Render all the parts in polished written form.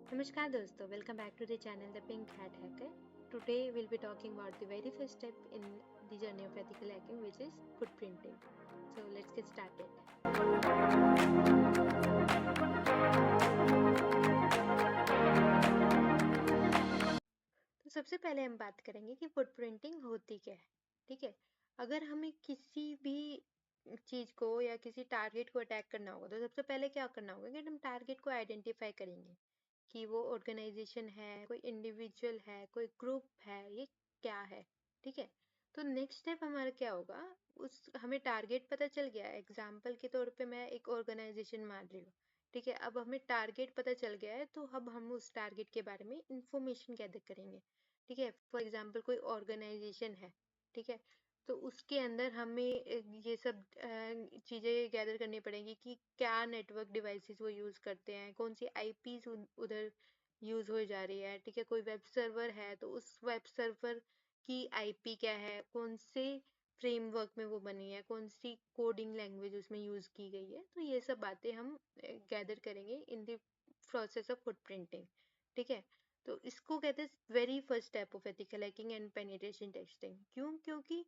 Namaskar दोस्तों, welcome back to the channel The Pink Hat Hacker. Today we'll be talking about the very first step in the journey of ethical hacking, which is footprinting. So let's get started. तो सबसे पहले हम बात करेंगे कि footprinting होती क्या है। ठीक है, अगर हमें किसी भी चीज को या किसी टारगेट को अटैक करना होगा तो सबसे पहले क्या करना होगा कि हम टारगेट को आइडेंटिफाई करेंगे कि वो ऑर्गेनाइजेशन है, कोई इंडिविजुअल है, कोई ग्रुप है, ये क्या है। ठीक है, तो नेक्स्ट स्टेप हमारा क्या होगा, उस हमें टारगेट पता चल गया। एग्जाम्पल के तौर पे मैं एक ऑर्गेनाइजेशन मान रही हूँ। ठीक है, अब हमें टारगेट पता चल गया है तो अब हम उस टारगेट के बारे में इंफॉर्मेशन गैदर करेंगे। ठीक है, फॉर एग्जाम्पल कोई ऑर्गेनाइजेशन है। ठीक है, तो उसके अंदर हमें ये सब चीज़ें गैदर करनी पड़ेंगी कि क्या नेटवर्क डिवाइसेस वो यूज़ करते हैं, कौन सी आईपीज उधर यूज़ हो जा रही है। ठीक है, कोई वेब सर्वर है तो उस वेब सर्वर की आईपी क्या है, कौन से फ्रेमवर्क में वो बनी है, कौन सी कोडिंग लैंग्वेज उसमें यूज़ की गई है। तो ये सब बातें हम गैदर करेंगे in the process of footprinting. ठीक है, तो इसको कहते हैं very first step of ethical hacking and penetration testing. क्यों? क्योंकि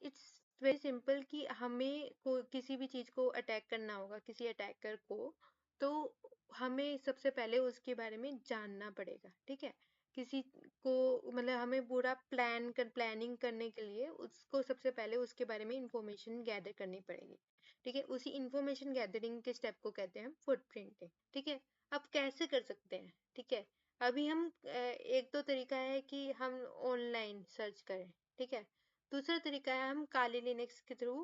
इट्स वेरी सिंपल कि हमें किसी भी चीज को अटैक करना होगा, किसी अटैकर को, तो हमें सबसे पहले उसके बारे में जानना पड़ेगा। ठीक है, किसी को मतलब हमें पूरा प्लानिंग करने के लिए उसको सबसे पहले उसके बारे में इंफॉर्मेशन गैदर करनी पड़ेगी। ठीक है, उसी इंफॉर्मेशन गैदरिंग के स्टेप को कहते हैं फुटप्रिंटिंग। ठीक है, अब कैसे कर सकते हैं? ठीक है, अभी हम एक तो तरीका है कि हम ऑनलाइन सर्च करें। ठीक है, दूसरा तरीका है हम काली लिनक्स के थ्रू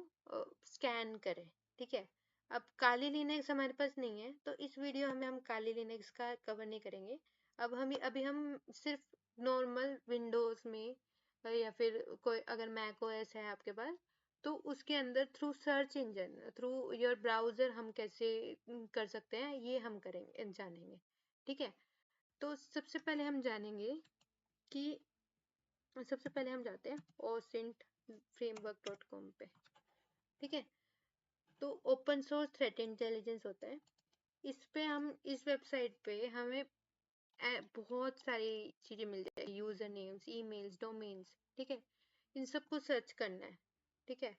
स्कैन करें। ठीक है, अब काली लिनक्स हमारे पास नहीं है तो इस वीडियो में हम काली लिनक्स का कवर नहीं करेंगे। अब अभी हम सिर्फ नॉर्मल विंडोज में या फिर कोई अगर मैक ओएस है आपके पास तो उसके अंदर through search engine, through your browser हम कैसे कर सकते हैं ये हम करेंगे, जानेंगे। ठीक है, तो सबसे पहले हम जानेंगे कि सबसे पहले हम जाते हैं osint पे। ठीक है, तो ओपन सोर्स थ्रेट इंटेलिजेंस होता है। इस पे हम इस वेबसाइट पे हमें बहुत सारी चीजें मिल जाएगी, यूजर नेम्स, ईमेल्स, डोमेन्स। ठीक है, इन सबको सर्च करना है। ठीक है,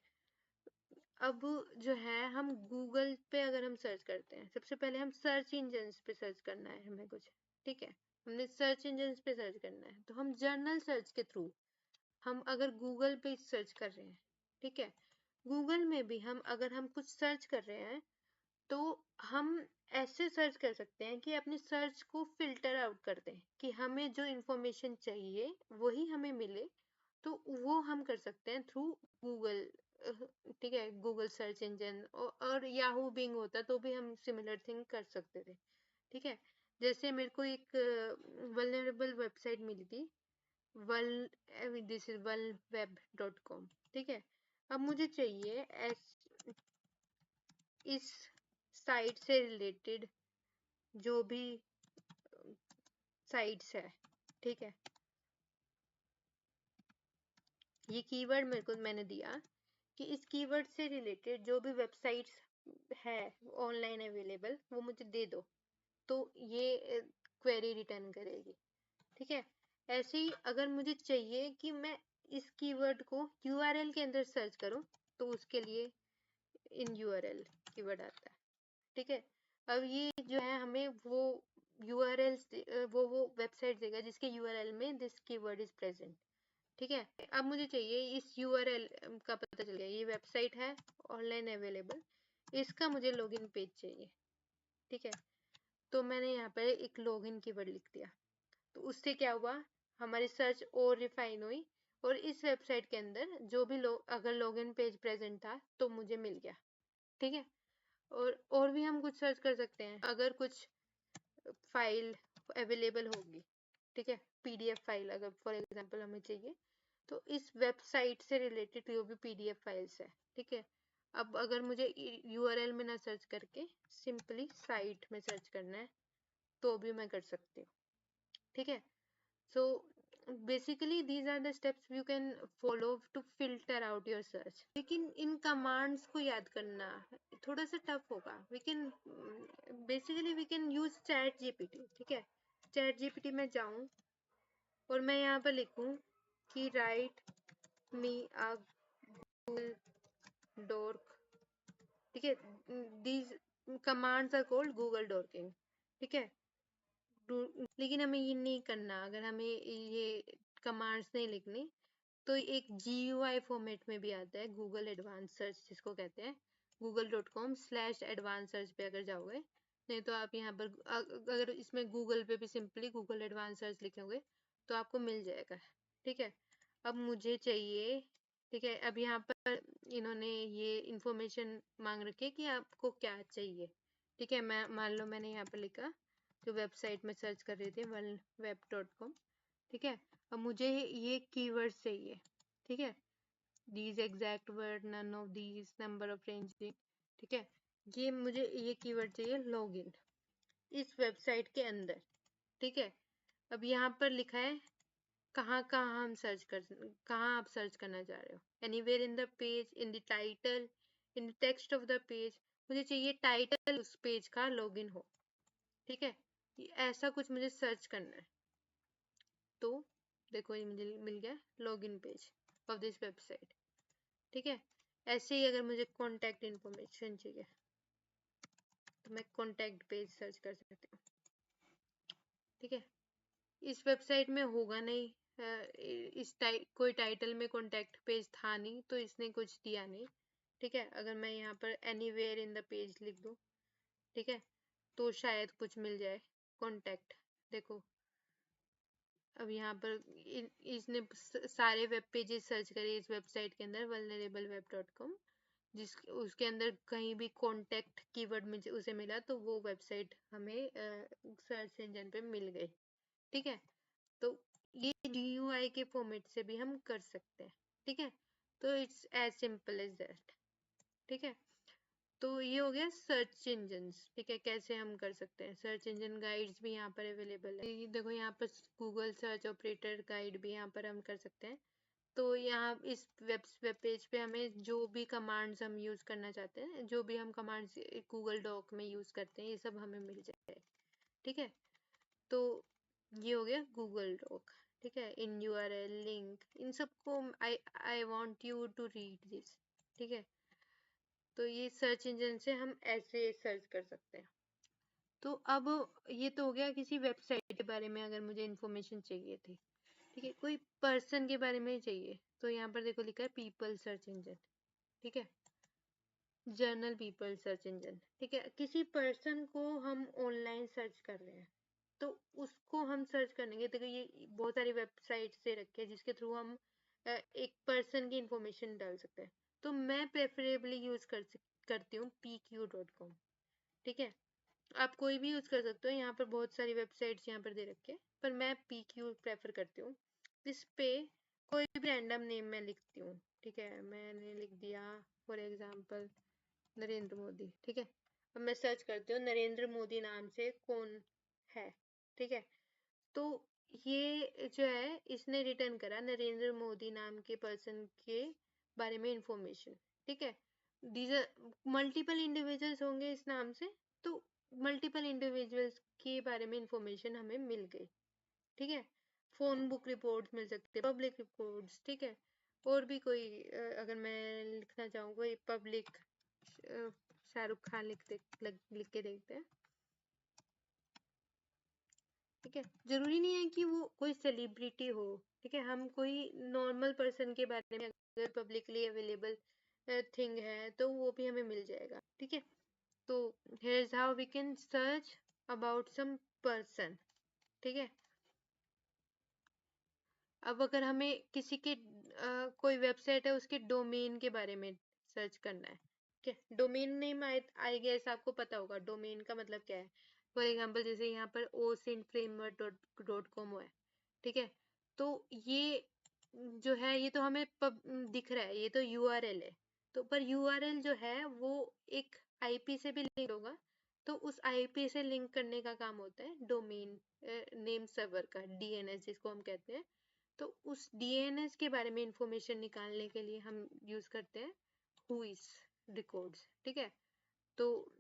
अब जो है हम गूगल पे अगर हम सर्च करते हैं, सबसे पहले हम सर्च इंजन पे सर्च करना है हमें कुछ। ठीक है, हमने सर्च इंजन पे सर्च करना है तो हम जर्नल सर्च के थ्रू हम अगर गूगल पे सर्च कर रहे हैं। ठीक है, गूगल में भी हम अगर हम कुछ सर्च कर रहे हैं तो हम ऐसे सर्च कर सकते हैं कि अपने सर्च को फिल्टर आउट कर दें कि हमें जो इंफॉर्मेशन चाहिए वही हमें मिले। तो वो हम कर सकते हैं थ्रू गूगल। ठीक है, गूगल सर्च इंजन और याहू बिंग होता तो भी हम सिमिलर थिंग कर सकते थे। ठीक है, जैसे मेरे को एक वल्नरेबल वेबसाइट मिली थी, दिस इज worldweb.com। ठीक है, अब मुझे चाहिए इस साइट से रिलेटेड जो भी साइट्स है। ठीक है, ये कीवर्ड मेरे को मैंने दिया कि इस कीवर्ड से रिलेटेड जो भी वेबसाइट्स है ऑनलाइन अवेलेबल वो मुझे दे दो, तो ये क्वेरी रिटर्न करेगी। ठीक है, ऐसे ही अगर मुझे चाहिए कि मैं इस कीवर्ड को यूआरएल के अंदर सर्च करूं तो उसके लिए इन यूआरएल कीवर्ड आता है। ठीक है, अब ये जो है हमें वो यूआरएल वो वेबसाइट देगा जिसके यूआरएल में दिस कीवर्ड इज प्रेजेंट। ठीक है, अब मुझे चाहिए इस यूआरएल का पता चल गया, ये वेबसाइट है ऑनलाइन अवेलेबल, इसका मुझे लॉगिन पेज चाहिए। ठीक है, तो मैंने यहाँ पर एक लॉगिन कीवर्ड लिख दिया, तो उससे क्या हुआ, हमारी सर्च और रिफाइन हुई और इस वेबसाइट के अंदर जो भी अगर लॉगिन पेज प्रेजेंट था तो मुझे मिल गया। ठीक है, और भी हम कुछ सर्च कर सकते हैं अगर कुछ फाइल अवेलेबल होगी। ठीक है, पीडीएफ फाइल अगर फॉर एग्जांपल हमें चाहिए तो इस वेबसाइट से रिलेटेड जो भी पीडीएफ फाइल्स है। ठीक है, अब अगर मुझे यूआरएल में ना सर्च करके सिंपली साइट में सर्च करना है तो भी मैं कर सकती हूँ। ठीक है, सो basically these are the steps you can follow to filter out your search. लेकिन इन कमांड्स को याद करना थोड़ा सा टफ होगा. we can basically we can use chat gpt. ठीक है, chat gpt में जाऊं और मैं यहाँ पर लिखूं कि write me a Google doc. ठीक है, these commands are called Google docking. ठीक है, लेकिन हमें ये नहीं करना. अगर हमें ये कमांड्स नहीं लिखनी तो एक GUI फॉर्मेट में भी आता है गूगल एडवांस सर्च जिसको कहते हैं. google.com/advanced search पे अगर जाओगे, नहीं तो आप यहाँ पर अगर इसमें गूगल पे भी सिंपली गूगल एडवांस सर्च लिखोगे तो आपको मिल जाएगा. ठीक है, अब मुझे चाहिए. ठीक है, अब यहाँ पर इन्होंने ये इंफॉर्मेशन मांग रखी है कि आपको क्या चाहिए. ठीक है, मैं मान लो मैंने यहाँ पर लिखा जो वेबसाइट में सर्च कर रही थी worldweb.com. ठीक है, अब मुझे ये कीवर्ड्स चाहिए. ठीक है, these exact word, none of these, number of ranging. ठीक है, ये मुझे ये कीवर्ड चाहिए लॉगिन इस वेबसाइट के अंदर. ठीक है, अब यहाँ पर लिखा है कहाँ कहाँ हम सर्च कर कहाँ आप सर्च करना चाह रहे हो. Anywhere in the page, in the title, in the text of the page. मुझे चाहिए टाइटल उस पेज का लॉगिन हो. ठीक है, ऐसा कुछ मुझे सर्च करना है. तो देखो ये मुझे मिल गया login page of this website. ठीक है, ऐसे ही अगर मुझे कॉन्टैक्ट इन्फॉर्मेशन चाहिए तो मैं कॉन्टैक्ट पेज सर्च कर सकती हूँ. ठीक है, इस वेबसाइट में होगा नहीं. कोई टाइटल में कॉन्टैक्ट पेज था नहीं तो इसने कुछ दिया नहीं. ठीक है, अगर मैं यहाँ पर एनीवेयर इन द पेज लिख दूँ, ठीक है, तो शायद कुछ मिल जाए. कॉन्टैक्ट देखो, अब यहाँ पर इसने सारे वेब पेजेस सर्च करे इस वेबसाइट के अंदर vulnerableWeb.com. उसके अंदर कहीं भी कॉन्टैक्ट कीवर्ड में उसे मिला तो वो वेबसाइट हमें सर्च इंजन पे मिल गई. ठीक है, तो ये GUI के फॉर्मेट से भी हम कर सकते हैं. ठीक है, तो it's as simple as that. ठीक है, तो ये हो गया सर्च इंजन. ठीक है, कैसे हम कर सकते हैं. सर्च इंजन गाइड्स भी यहाँ पर अवेलेबल है. देखो यहाँ पर गूगल सर्च ऑपरेटर गाइड भी यहाँ पर हम कर सकते हैं. तो यहाँ इस वेब पेज पे हमें जो भी कमांड्स हम यूज करना चाहते हैं, जो भी हम कमांड्स गूगल डॉक में यूज करते हैं, ये सब हमें मिल जाए. ठीक है, तो ये हो गया गूगल डॉक. ठीक है, इन URL लिंक इन सबको I want you to read this. ठीक है, तो ये सर्च इंजन से हम ऐसे सर्च कर सकते हैं. तो अब ये तो हो गया किसी वेबसाइट के बारे में अगर मुझे इंफॉर्मेशन चाहिए थी. ठीक है, कोई पर्सन के बारे में चाहिए तो यहाँ पर देखो लिखा है पीपल सर्च इंजन. ठीक है, जर्नल पीपल सर्च इंजन. ठीक है, किसी पर्सन को हम ऑनलाइन सर्च कर रहे हैं तो उसको हम सर्च करेंगे. देखो ये बहुत सारी वेबसाइट से रखे हैं जिसके थ्रू हम एक पर्सन की इंफॉर्मेशन डाल सकते हैं. तो मैं प्रेफरेबली यूज करती हूँ pq.com. ठीक है, आप कोई भी यूज कर सकते हो. यहाँ पर बहुत सारी वेबसाइट्स यहाँ पर दे रखे हैं पर मैं pq प्रेफर करती हूँ. इस पे कोई भी रैंडम नेम मैं लिखती हूँ. ठीक है, मैंने लिख दिया फॉर एग्जाम्पल नरेंद्र मोदी. ठीक है, अब मैं सर्च करती हूँ नरेंद्र मोदी नाम से कौन है. ठीक है, तो ये जो है इसने रिटर्न करा नरेंद्र मोदी नाम के पर्सन के बारे में इंफॉर्मेशन. ठीक है, दीज मल्टीपल इंडिविजुअल्स होंगे इस नाम से, तो मल्टीपल इंडिविजुअल्स के बारे में इंफॉर्मेशन हमें मिल गई. ठीक है, फोन बुक रिपोर्ट्स मिल सकते हैं, पब्लिक रिपोर्ट्स. ठीक है, और भी कोई अगर मैं लिखना चाहूँ कोई पब्लिक शाहरुख खान लिख के देखते हैं. ठीक है, जरूरी नहीं है कि वो कोई सेलिब्रिटी हो. ठीक है, हम कोई नॉर्मल पर्सन के बारे में अगर पब्लिकली अवेलेबल थिंग है तो वो भी हमें मिल जाएगा. ठीक है, तो here is how we can search about some person. ठीक है, अब अगर हमें किसी के कोई वेबसाइट है उसके डोमेन के बारे में सर्च करना है. ठीक है, डोमेन नेम आई गेस आपको पता होगा डोमेन का मतलब क्या है. फॉर एग्जांपल जैसे यहाँ पर osintframework.com है. ठीक है, तो ये जो है ये तो हमें दिख रहा है, ये तो URL है. तो पर URL जो है वो एक IP से भी लिंक होगा. तो उस IP से लिंक करने का काम होता है डोमेन नेम सर्वर का, DNS जिसको हम कहते हैं, तो उस डीएनएस के बारे में इंफॉर्मेशन निकालने के लिए हम यूज करते हैं हुइस रिकॉर्ड्स। ठीक है, तो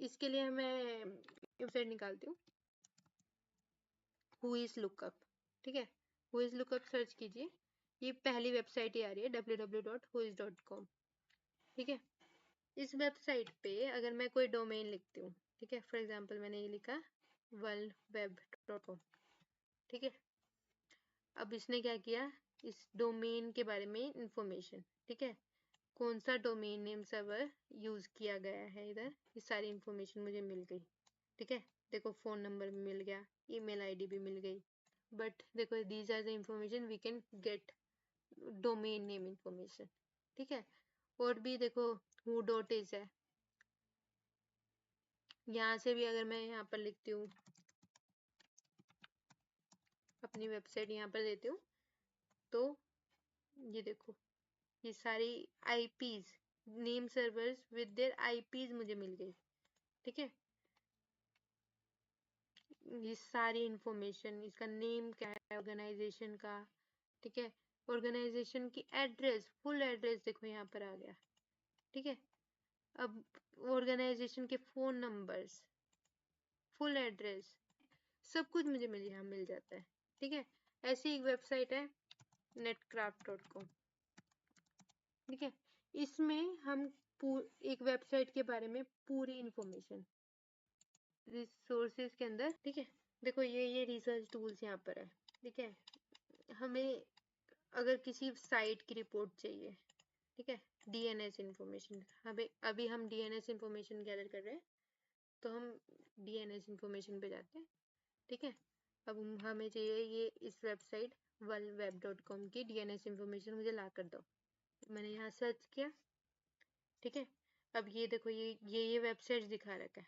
इसके लिए मैं वेबसाइट निकालती हूँ हुइस लुकअप। ठीक है, हुइस लुकअप सर्च कीजिए, ये पहली वेबसाइट ही आ रही है www.whois.com। ठीक है, इस वेबसाइट पे अगर मैं कोई डोमेन लिखती हूँ, ठीक है, फॉर एग्जांपल मैंने ये लिखा worldweb.com। ठीक है, अब इसने क्या किया, इस डोमेन के बारे में इंफॉर्मेशन, ठीक है, कौन सा डोमेन नेम सर्वर यूज किया गया है, इधर ये सारी इंफॉर्मेशन मुझे मिल गई। ठीक है, देखो फोन नंबर भी मिल गया, ईमेल आईडी भी मिल गई, बट देखो these are the information we can get, domain name information. ठीक है, और भी देखो हु डॉट इज है, यहाँ से भी अगर मैं यहाँ पर लिखती हूँ अपनी वेबसाइट यहाँ पर देती हूँ, तो ये देखो ये सारी IPs, name servers with their IPs मुझे मिल गई। ठीक है, ये सारी इंफॉर्मेशन, इसका नेम क्या है ऑर्गेनाइजेशन का। ठीक है, ऑर्गेनाइजेशन की एड्रेस, फुल एड्रेस देखो यहाँ पर आ गया। ठीक है, अब ऑर्गेनाइजेशन के फोन नंबर्स, फुल एड्रेस, सब कुछ मुझे यहाँ मिल जाता है। ठीक है, ऐसी एक वेबसाइट है netcraft.com। ठीक है, इसमें हम एक वेबसाइट के बारे में पूरी इंफॉर्मेशन रिसोर्सेज के अंदर। ठीक है, देखो ये रिसर्च टूल्स यहाँ पर है। ठीक है, हमें अगर किसी साइट की रिपोर्ट चाहिए, ठीक है, डीएनएस इंफॉर्मेशन, हमें अभी हम डीएनएस इंफॉर्मेशन गैदर कर रहे हैं, तो हम डीएनएस इंफॉर्मेशन पे जाते हैं। ठीक है, अब हमें चाहिए ये इस वेबसाइट worldweb.com की डीएनएस इंफॉर्मेशन मुझे ला कर दो। मैंने यहाँ सर्च किया। ठीक है, अब ये देखो ये वेबसाइट दिखा रखा है।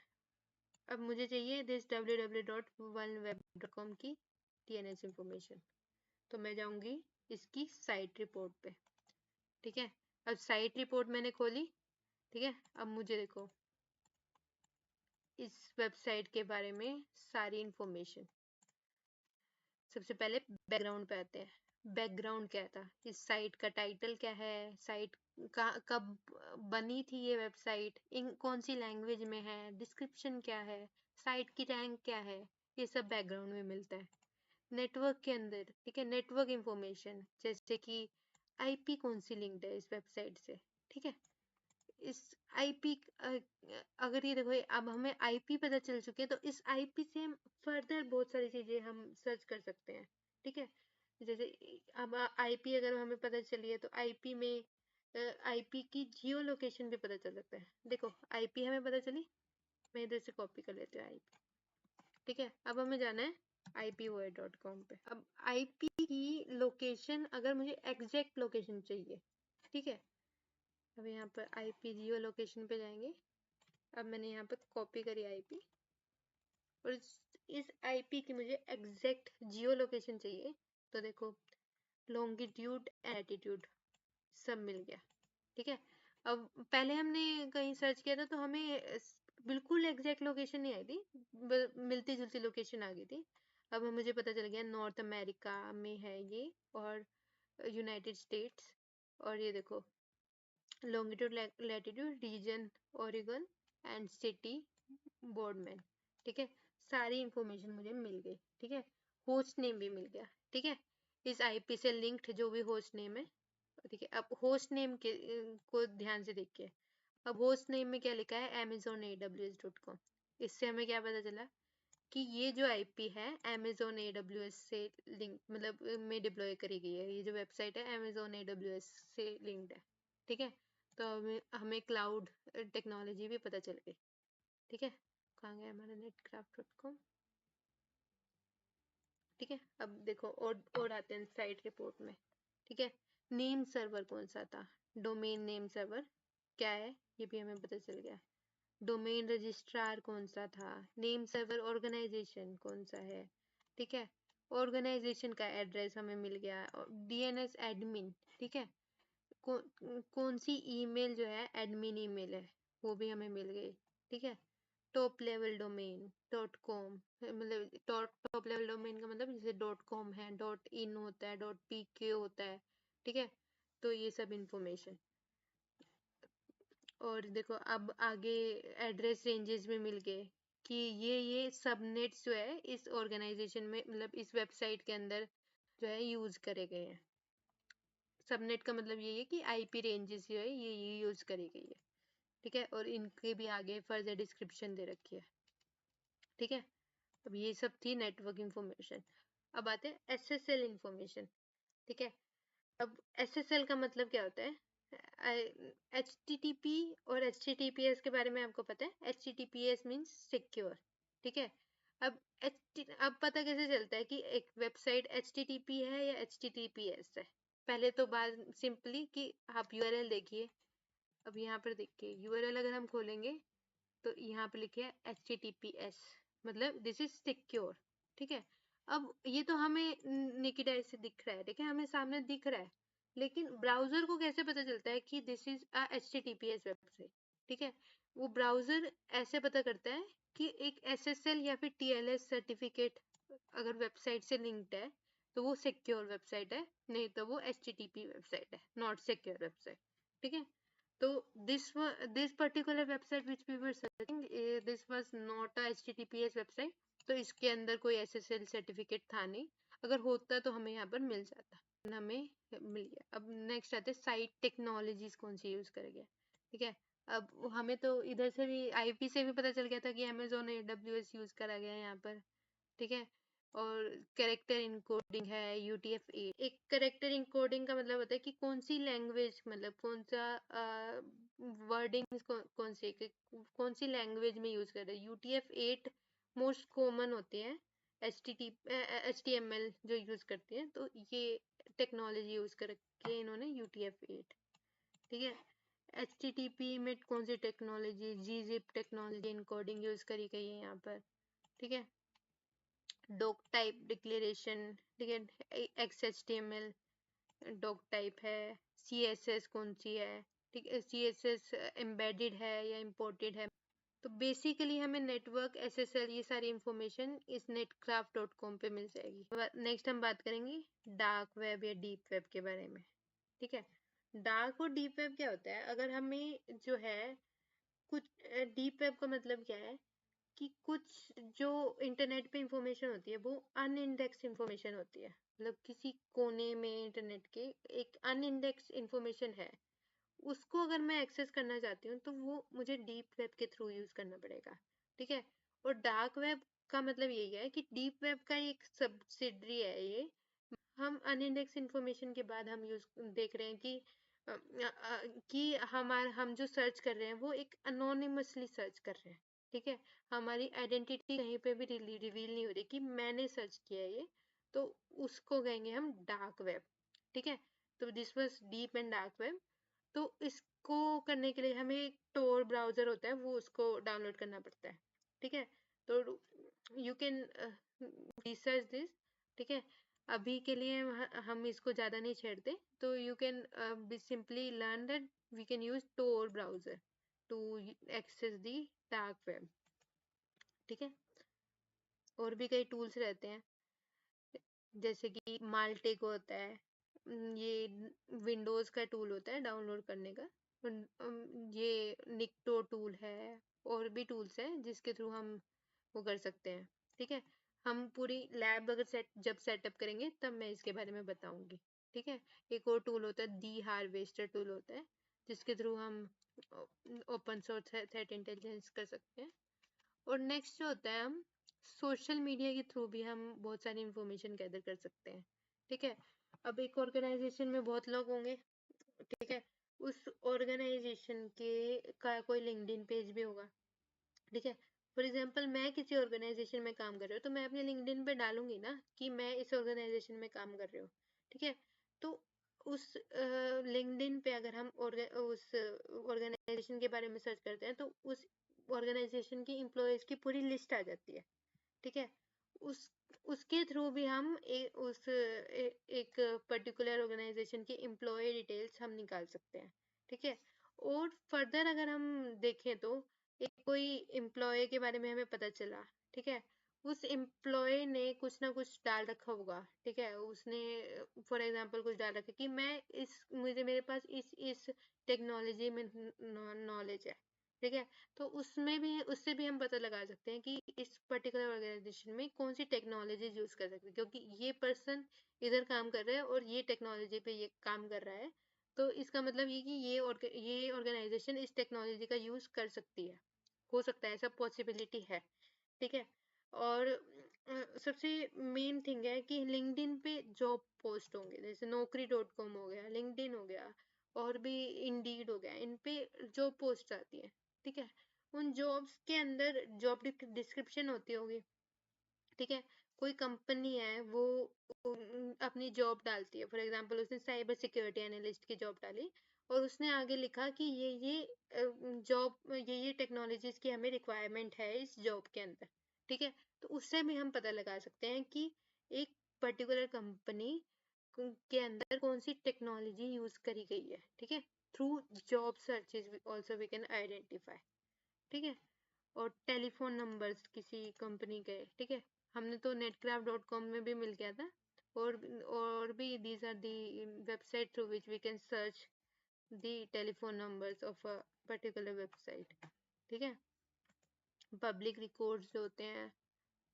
अब मुझे चाहिए दिस www.worldweb.com की डीएनएस इंफॉर्मेशन, तो मैं जाऊंगी इसकी साइट रिपोर्ट पे। ठीक है, अब साइट रिपोर्ट मैंने खोली। ठीक है, अब मुझे देखो इस वेबसाइट के बारे में सारी इंफॉर्मेशन। सबसे पहले बैकग्राउंड पे आते हैं। बैकग्राउंड क्या था, इस साइट का टाइटल क्या है, साइट का कब बनी थी ये वेबसाइट, इन कौन सी लैंग्वेज में है, डिस्क्रिप्शन क्या है, साइट की रैंक क्या है, ये सब बैकग्राउंड में मिलता है। नेटवर्क के अंदर, ठीक है, नेटवर्क इंफॉर्मेशन, जैसे कि आईपी कौन सी लिंक्ड है इस वेबसाइट से। ठीक है, इस आईपी, अगर ये देखो अब हमें आईपी पता चल चुके हैं, तो इस आईपी से हम फर्दर बहुत सारी चीजें हम सर्च कर सकते हैं। ठीक है, जैसे अब आईपी अगर हमें पता चली है, तो आईपी में आईपी की जियो लोकेशन भी पता चल सकता है। देखो आईपी हमें पता चली, मैं इधर से कॉपी कर लेती हूँ आईपी। ठीक है, अब हमें जाना है ipvoid.com पे। अब आईपी की लोकेशन, अगर मुझे एग्जैक्ट लोकेशन चाहिए, ठीक है, अब यहाँ पर आईपी जियो लोकेशन पे जाएंगे। अब मैंने यहाँ पे कॉपी करी आईपी, और इस आईपी की मुझे एग्जैक्ट जियो लोकेशन चाहिए, तो देखो लॉन्गिट्यूड एटीट्यूड सब मिल गया। ठीक है, अब पहले हमने कहीं सर्च किया था, तो हमें बिल्कुल एग्जैक्ट लोकेशन नहीं आई थी, मिलती जुलती लोकेशन आ गई थी। अब मुझे पता चल गया नॉर्थ अमेरिका में है ये, और यूनाइटेड स्टेट्स, और ये देखो longitude latitude region Oregon and city Boardman. ठीक है, सारी इंफॉर्मेशन मुझे मिल गई। ठीक है, होस्ट नेम भी मिल गया। ठीक है, इस आईपी से लिंक्ड जो भी होस्ट नेम है। ठीक है, अब होस्ट नेम के को ध्यान से देखिए। अब होस्ट नेम में क्या लिखा है, amazonaws.com। इससे हमें क्या पता चला कि ये जो आईपी है Amazon AWS से लिंक, मतलब में डिप्लॉय करी गई है। ये जो वेबसाइट है Amazon AWS से लिंक्ड है। ठीक है, तो हमें क्लाउड टेक्नोलॉजी भी पता चल गई। ठीक है, कहाँ गया हमारा netcraft.com। ठीक है, अब देखो और आते हैं साइट रिपोर्ट में। ठीक है, नेम सर्वर कौन सा था, डोमेन नेम सर्वर क्या है, ये भी हमें पता चल गया। डोमेन रजिस्ट्रार कौन सा था, नेम सर्वर ऑर्गेनाइजेशन कौन सा है। ठीक है, ऑर्गेनाइजेशन का एड्रेस हमें मिल गया, डीएनएस एडमिन। ठीक है, कौन सी ईमेल जो है एडमिन ईमेल है, वो भी हमें मिल गई। ठीक है, टॉप लेवल डोमेन .com, मतलब टॉप लेवल डोमेन का मतलब जैसे .com है, .in होता है, .pk होता है, ठीक है। तो ये सब इंफॉर्मेशन। और देखो अब आगे एड्रेस रेंजेस भी मिल गए कि ये सबनेट्स जो है इस ऑर्गेनाइजेशन में, मतलब इस वेबसाइट के अंदर जो है यूज करे गए हैं। सबनेट का मतलब ये है कि आईपी रेंजेस जो है ये यूज करी गई है, ठीक है। और इनके भी आगे फर्दर डिस्क्रिप्शन दे रखी है, ठीक है। अब ये सब थी नेटवर्क इंफॉर्मेशन। अब आते हैं एसएसएल इंफॉर्मेशन, ठीक है। अब एसएसएल का मतलब क्या होता है? HTTP और HTTPS के बारे में आपको पता है। HTTPS मीन्स सिक्योर, ठीक है। अब अब पता कैसे चलता है कि एक वेबसाइट HTTP है या HTTPS है? पहले तो बात सिंपली कि आप यूआरएल देखिए। अब यहाँ पर देखिए यूआरएल अगर हम खोलेंगे तो यहाँ पे लिखे है HTTPS, मतलब दिस इज सिक्योर, ठीक है। अब ये तो हमें नेकेड आई से दिख रहा है, ठीक है, हमें सामने दिख रहा है, लेकिन ब्राउजर को कैसे पता चलता है कि this is a HTTPS website, ठीक है। वो ब्राउजर ऐसे पता करता है कि एक SSL या फिर TLS सर्टिफिकेट अगर वेबसाइट से लिंक्ड है तो वो सिक्योर वेबसाइट है, नहीं तो वो HTTP वेबसाइट है, नॉट सिक्योर वेबसाइट, ठीक है। तो this particular website which we were searching, this was not a HTTPS website, तो इसके अंदर कोई SSL सर्टिफिकेट था नहीं। अगर होता तो हमें यहाँ पर मिल जाता, हमें मिल गया। अब नेक्स्ट आते हैं साइट टेक्नोलॉजीज कौन सी यूज करेंगे, ठीक है। अब हमें तो इधर से भी आईपी से भी पता चल गया था कि Amazon AWS यूज करा गया है यहाँ पर, ठीक है। और कैरेक्टर इनकोडिंग है UTF-8। एक कैरेक्टर इनकोडिंग का मतलब होता है कि कौन सी लैंग्वेज, मतलब कौन सा वर्डिंग कौन सी लैंग्वेज में यूज कर रहे हैं। UTF-8 मोस्ट कॉमन होती है, HTML जो यूज करती है, तो ये टेक्नोलॉजी यूज करके इन्होंने UTF-8, ठीक है। HTTP में कौन सी technology, gzip technology encoding use करी गई है यहाँ पर, ठीक है। डॉक टाइप डिक्लेरेशन, ठीक है। XHTML डॉक टाइप है। CSS कौन सी है, ठीक है। CSS एम्बेडेड है या इम्पोर्टेड है। तो बेसिकली हमें नेटवर्क SSL ये सारी इंफॉर्मेशन इस netcraft.com पे मिल जाएगी। नेक्स्ट हम बात करेंगे डार्क वेब या डीप वेब के बारे में, ठीक है। डार्क और डीप वेब क्या होता है? अगर हमें जो है कुछ, डीप वेब का मतलब क्या है कि कुछ जो इंटरनेट पे इंफॉर्मेशन होती है वो अनइंडेक्स इंफॉर्मेशन होती है, मतलब किसी कोने में इंटरनेट के एक अनइंडेक्स इंफॉर्मेशन है, उसको अगर मैं एक्सेस करना चाहती हूँ तो वो मुझे डीप वेब के थ्रू यूज करना पड़ेगा, ठीक है। और डार्क वेब का मतलब यही है कि डीप वेब का एक सब्सिडरी है ये। हम अनइंडेक्स इंफॉर्मेशन के बाद हम यूज देख रहे हैं कि हम जो सर्च कर रहे हैं वो एक अनोनिमसली सर्च कर रहे हैं, ठीक है। हमारी आइडेंटिटी कहीं पे भी रिवील नहीं हो रही कि मैंने सर्च किया है ये, तो उसको कहेंगे हम डार्क वेब, ठीक है। तो this was deep and dark web. तो इसको करने के लिए हमें एक टोर ब्राउजर होता है, वो उसको डाउनलोड करना पड़ता है, ठीक है। तो यू कैन रिसर्च दिस, ठीक है। अभी के लिए हम इसको ज़्यादा नहीं छेड़ते, तो you can simply learn that we can use Tor browser to access the dark web, ठीक है। और भी कई टूल्स रहते हैं जैसे कि माल्टेक होता है, ये विंडोज़ का टूल होता है डाउनलोड करने का। ये निक्टो टूल है, और भी टूल्स हैं जिसके थ्रू हम वो कर सकते हैं, ठीक है। हम पूरी लैब अगर जब सेटअप करेंगे तब मैं इसके बारे में बताऊंगी, ठीक है। एक और टूल होता है दी हार्वेस्टर टूल होता है, जिसके थ्रू हम ओपन सोर्स थ्रेट इंटेलिजेंस कर सकते हैं। और नेक्स्ट जो होता है, हम सोशल मीडिया के थ्रू भी हम बहुत सारी इंफॉर्मेशन गैदर कर सकते हैं, ठीक है। अब एक ऑर्गेनाइजेशन में बहुत लोग होंगे, ठीक है। उस ऑर्गेनाइजेशन के का कोई लिंक्डइन पेज भी होगा, ठीक है। फॉर एग्जाम्पल मैं किसी ऑर्गेनाइजेशन में काम कर रही हूँ तो मैं अपने लिंक्डइन पे डालूंगी ना कि मैं इस ऑर्गेनाइजेशन में काम कर रही हूँ, ठीक है। तो उस लिंक्डइन पे अगर हम उस ऑर्गेनाइजेशन के बारे में सर्च करते हैं तो उस ऑर्गेनाइजेशन की एम्प्लॉयज की पूरी लिस्ट आ जाती है, ठीक है। उस उसके थ्रू भी हम एक पर्टिकुलर ऑर्गेनाइजेशन की एम्प्लॉय डिटेल्स हम निकाल सकते हैं, ठीक है। और फर्दर अगर हम देखें तो एक कोई एम्प्लॉय के बारे में हमें पता चला, ठीक है, उस एम्प्लॉय ने कुछ ना कुछ डाल रखा होगा, ठीक है, उसने फॉर एग्जांपल कुछ डाल रखा कि मैं इस मुझे मेरे पास इस टेक्नोलॉजी में नॉलेज है, ठीक है, तो उसमें भी उससे भी हम पता लगा सकते हैं कि इस पर्टिकुलर ऑर्गेनाइजेशन में कौन सी टेक्नोलॉजी यूज कर सकते हैं, क्योंकि ये पर्सन इधर काम कर रहा है और ये टेक्नोलॉजी पे ये काम कर रहा है, तो इसका मतलब ये कि ये ऑर्गेनाइजेशन इस टेक्नोलॉजी का यूज कर सकती है, हो सकता है, ऐसा पॉसिबिलिटी है, ठीक है। और सबसे मेन थिंग है कि लिंक्डइन पे जॉब पोस्ट होंगे, जैसे naukri.com हो गया, लिंक्डइन हो गया, और भी इंडीड हो गया, इन पे जॉब पोस्ट आती है, ठीक है, उन जॉब्स के अंदर जॉब डिस्क्रिप्शन होती होगी, ठीक है, कोई कंपनी है वो अपनी जॉब डालती है, फॉर एग्जांपल उसने साइबर सिक्योरिटी एनालिस्ट की जॉब डाली और उसने आगे लिखा कि जॉब ये टेक्नोलॉजीज की हमें रिक्वायरमेंट है इस जॉब के अंदर, ठीक है, तो उससे भी हम पता लगा सकते हैं कि एक पर्टिकुलर कंपनी के अंदर कौन सी टेक्नोलॉजी यूज करी गई है, ठीक है, through job searches also we can identify, ठीक है। और टेलीफोन नंबर्स किसी कंपनी के, ठीक है, हमने तो netcraft.com में भी मिल गया था, और भी these are the website through which we can search the telephone numbers of a particular website, ठीक है। पब्लिक रिकॉर्ड्स जो होते हैं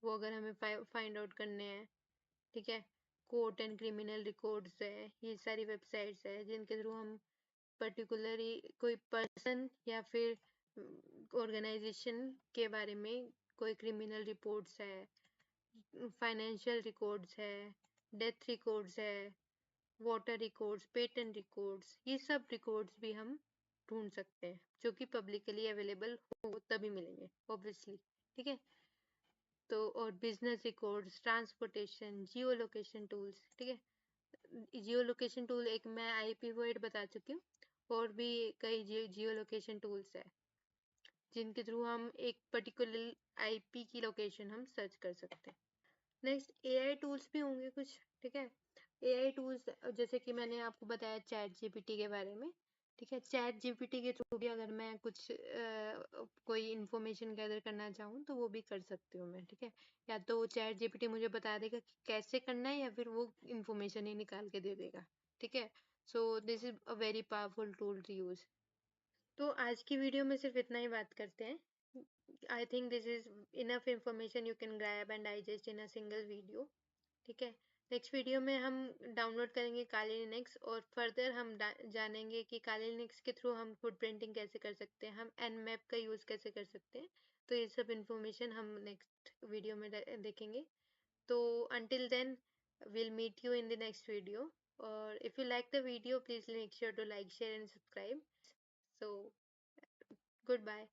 वो अगर हमें फाइंड आउट करने हैं, ठीक है, कोर्ट एंड क्रिमिनल रिकॉर्ड्स है, ये सारी वेबसाइट्स है जिनके थ्रू हम पर्टिकुलरली कोई पर्सन या फिर ऑर्गेनाइजेशन के बारे में कोई क्रिमिनल रिपोर्ट्स है, फाइनेंशियल रिकॉर्ड्स है, डेथ रिकॉर्ड्स है, वाटर रिकॉर्ड्स, पेटेंट रिकॉर्ड्स, ये सब रिकॉर्ड्स भी हम ढूंढ सकते हैं जो कि पब्लिकली अवेलेबल हो तभी मिलेंगे ऑब्वियसली, ठीक है। तो और बिजनेस रिकॉर्ड्स, ट्रांसपोर्टेशन, जियो लोकेशन टूल्स, ठीक है, जियो लोकेशन टूल एक मैं आईपी वॉइड बता चुकी हूँ, और भी कई जियो लोकेशन टूल्स है जिनके थ्रू हम एक पर्टिकुलर आईपी की लोकेशन हम सर्च कर सकते हैं। नेक्स्ट एआई टूल्स भी होंगे कुछ, ठीक है, एआई टूल्स जैसे कि मैंने आपको बताया चैट जीपीटी के बारे में, ठीक है, चैट जीपीटी के थ्रू भी अगर मैं कुछ कोई इंफॉर्मेशन गैदर करना चाहूँ तो वो भी कर सकती हूँ मैं, ठीक है, या तो चैट जीपीटी मुझे बता देगा कि कैसे करना है या फिर वो इंफॉर्मेशन ही निकाल के दे देगा, ठीक है, so this is a very powerful tool to use. तो आज की वीडियो में सिर्फ इतना ही बात करते हैं। I think this is enough information you can grab and digest in a single video, ठीक है। नेक्स्ट वीडियो में हम डाउनलोड करेंगे काली लिनक्स और फर्दर हम जानेंगे कि काली लिनक्स के थ्रू हम फुट प्रिंटिंग कैसे कर सकते हैं, हम nmap का यूज़ कैसे कर सकते हैं, तो ये सब इंफॉर्मेशन हम नेक्स्ट वीडियो में देखेंगे। तो until then we'll meet you in the next video, or if you like the video please make sure to like, share and subscribe. So goodbye.